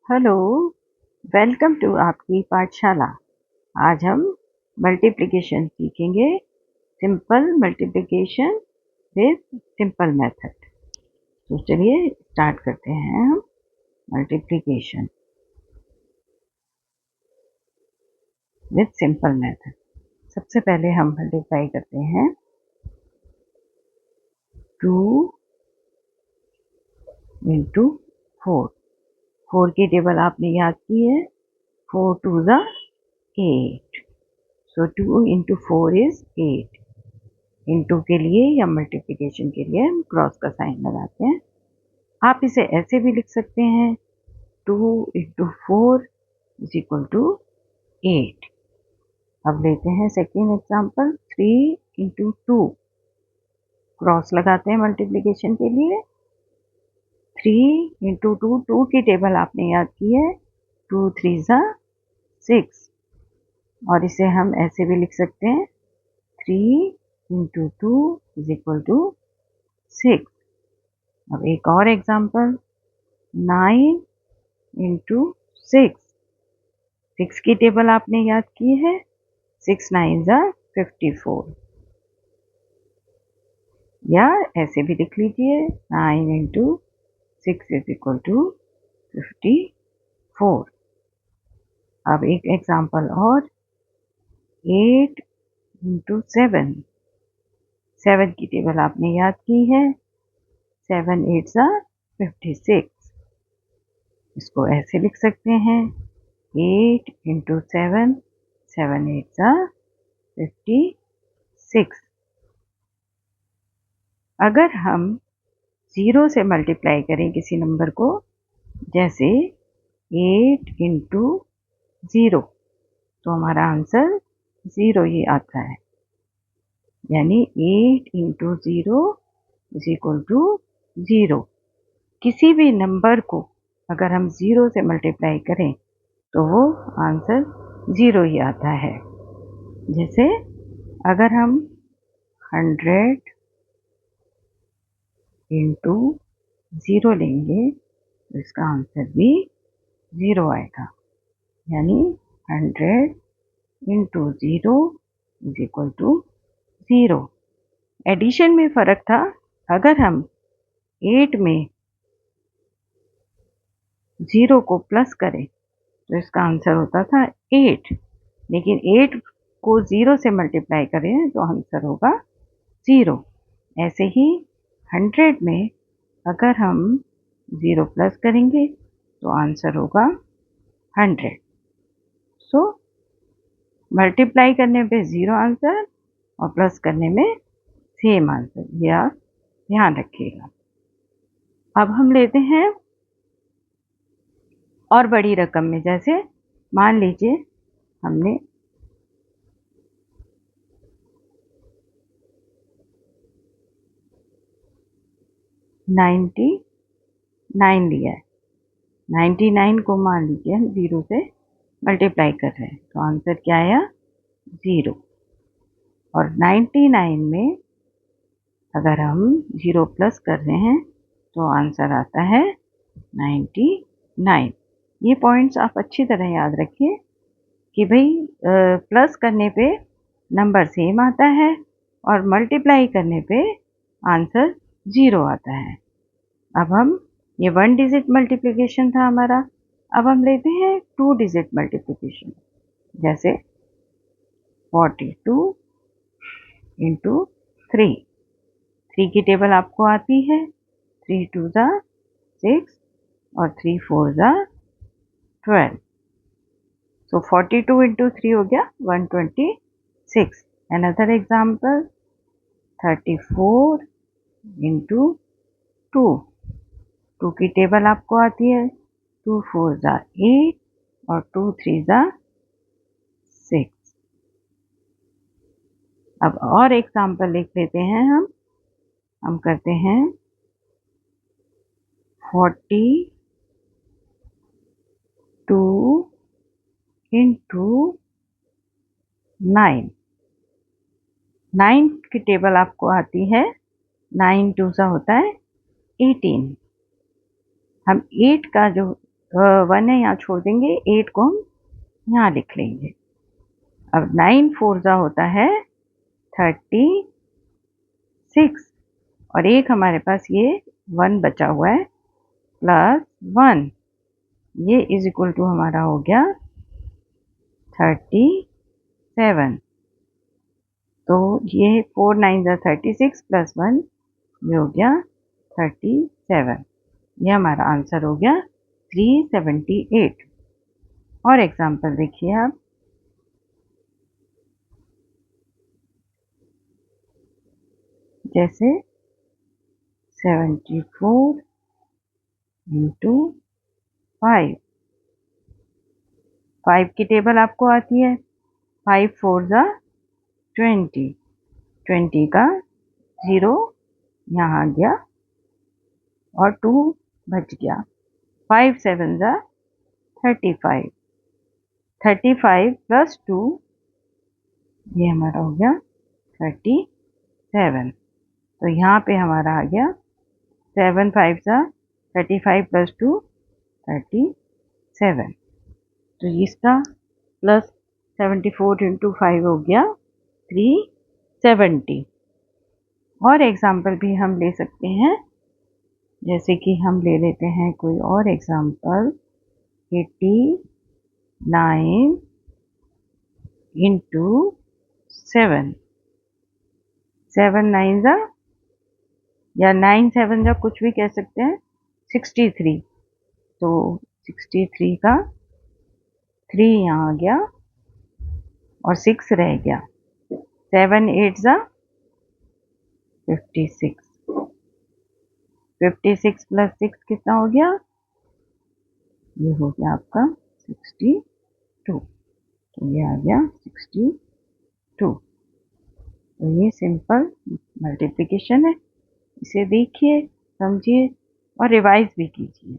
Hello, welcome to आपकी पाठशाला। आज हम मल्टीप्लिकेशन सीखेंगे। Simple multiplication with simple method. तो चलिए स्टार्ट करते हैं हम मल्टीप्लिकेशन विद सिंपल मेथड। सबसे पहले हम मल्टीप्लाई करते हैं 2 इंटू 4। 4 की टेबल आपने याद की है, 4 2 ज़ा 8। सो 2 इंटू 4 इज 8। इंटू के लिए या मल्टीप्लिकेशन के लिए हम क्रॉस का साइन लगाते हैं। आप इसे ऐसे भी लिख सकते हैं, 2 इंटू 4 इज इक्वल टू 8। अब लेते हैं सेकेंड एग्जाम्पल, 3 इंटू 2। क्रॉस लगाते हैं मल्टीप्लिकेशन के लिए। 3 इंटू 2, 2 की टेबल आपने याद की है, 2 3 ज़ा 6। और इसे हम ऐसे भी लिख सकते हैं, 3 इंटू 2 इज इक्वल टू 6। अब एक और एग्जाम्पल, 9 इंटू 6। 6 की टेबल आपने याद की है, 6 9 ज़ा 54। या ऐसे भी लिख लीजिए, 9 इंटू 6 इज इक्वल टू 54। अब एक एग्जाम्पल और, 8 इंटू 7। 7 की टेबल आपने याद की है, 7 8 ज़ा 56। इसको ऐसे लिख सकते हैं, 8 इंटू 7, 7 8 ज़ा 56। अगर हम 0 से मल्टीप्लाई करें किसी नंबर को, जैसे 8 इंटू 0, तो हमारा आंसर 0 ही आता है। यानी 8 इंटू 0 इज इक्वल टू 0। किसी भी नंबर को अगर हम 0 से मल्टीप्लाई करें तो वो आंसर 0 ही आता है। जैसे अगर हम 100 इंटू 0 लेंगे तो इसका आंसर भी 0 आएगा। यानी 100 into 0 is equal to 0। Addition में फ़र्क था, अगर हम 8 में 0 को प्लस करें तो इसका आंसर होता था 8। लेकिन 8 को 0 से मल्टीप्लाई करें तो आंसर होगा 0। ऐसे ही 100 में अगर हम 0 प्लस करेंगे तो आंसर होगा 100। सो मल्टीप्लाई करने पे 0 आंसर और प्लस करने में सेम आंसर, ये आप ध्यान रखिएगा। अब हम लेते हैं और बड़ी रकम में, जैसे मान लीजिए हमने 99 लिया है। 99 को मान लीजिए हम 0 से मल्टीप्लाई कर रहे हैं तो आंसर क्या आया, 0। और 99 में अगर हम 0 प्लस कर रहे हैं तो आंसर आता है 99। ये पॉइंट्स आप अच्छी तरह याद रखिए कि भाई प्लस करने पे नंबर सेम आता है और मल्टीप्लाई करने पे आंसर 0 आता है। अब हम, ये 1 डिजिट मल्टीप्लिकेशन था हमारा, अब हम लेते हैं 2 डिजिट मल्टीप्लिकेशन। जैसे 42 इंटू 3। 3 की टेबल आपको आती है, 3 2 ज़ा 6 और 3 4 ज़ा 12। सो 42 इंटू 3 हो गया 126। Another example, 34 into 2। 2 की टेबल आपको आती है, 2 4 ज़ा 8 और 2 3 ज़ा 6। अब और एग्जाम्पल लिख लेते हैं हम करते हैं 42 इंटू 9। 9 की टेबल आपको आती है, 9 2 सा होता है 18। हम 8 का जो 1 है यहाँ छोड़ देंगे, 8 को हम यहाँ लिख लेंगे। अब 9 4 जा होता है 36 और एक हमारे पास ये 1 बचा हुआ है प्लस 1, ये इज इक्वल टू हमारा हो गया 37। तो ये 4 9 जा 36 प्लस 1 ये हो गया 37। ये हमारा आंसर हो गया 378। और एग्जाम्पल देखिए आप, जैसे 74 इंटू 5, 5 की टेबल आपको आती है, 5 4 जा 20, 20 का 0 यहाँ आ गया और 2 बच गया, 5 7 जा 35, 35 प्लस 2 ये हमारा हो गया 37। तो यहाँ पे हमारा आ गया 7 5 जा 35 प्लस 2 37। तो इसका प्लस 74 इंटू 5 हो गया 370। और एग्जाम्पल भी हम ले सकते हैं, जैसे कि हम ले लेते हैं कोई और एग्जाम्पल, 89 इंटू 7, 7 9 जा या 9 7 जा कुछ भी कह सकते हैं 63। तो 63 का 3 यहाँ आ गया और 6 रह गया, 7 8 जा 56, 56 प्लस 6 कितना हो गया, ये हो गया आपका 62। तो ये आ गया 62। तो ये सिंपल मल्टीप्लिकेशन है, इसे देखिए, समझिए और रिवाइज भी कीजिए।